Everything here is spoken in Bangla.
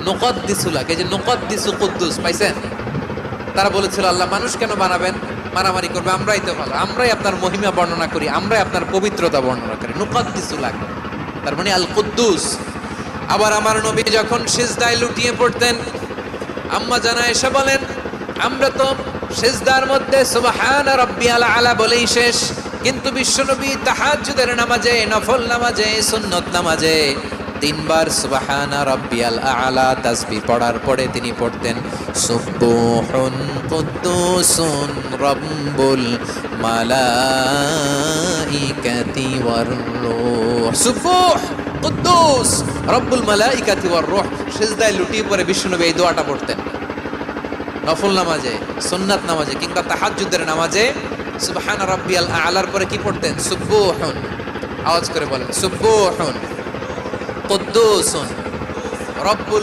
নুকাদ্দিসু লাক, এই যে নুকাদ্দিসু কুদ্দুস পাইছেন? তারা বলেছিল আল্লাহ মানুষ কেন বানাবেন, মারামারি করবে, আমরাই তো ভালো, আমরাই আপনার মহিমা বর্ণনা করি, আমরাই আপনার পবিত্রতা বর্ণনা করি। নুকাদ্দিসু লাক তার মানে আল কুদ্দুস। আবার আমার নবী যখন সিজদায় লুটিয়ে পড়তেন, আম্মা জানা এসে বলেন আমরা তো সিজদার মধ্যে সুবহান রাব্বিয়াল আলা বলেই শেষ, কিন্তু বিশ্বনবী তাহাজ্জুদের নামাজে, নফল নামাজে, সুন্নত নামাজে তিনবার সুবহান রাব্বিয়াল আলা তাসবিহ পড়ার পরে তিনি পড়তেন সুবহুন কুদ্দুসুন রাব্বুল মালাইকাতি ওয়ার রূহ। সুবহ কুদ্দুস রব্বুল মালাইকাতি ওয়ার রূহ। সিজদায় লুটিয়ে পড়ে বিশ্বনবী এই দোয়াটা পড়তেন নফল নামাজে, সুন্নাত নামাজে কিংবা তাহাজ্জুদের নামাজে। সুবহান রাব্বিয়াল আলার পরে কি পড়তেন? সুবহুন, আওয়াজ করে বলেন সুবহুন কুদ্দুসুন রব্বুল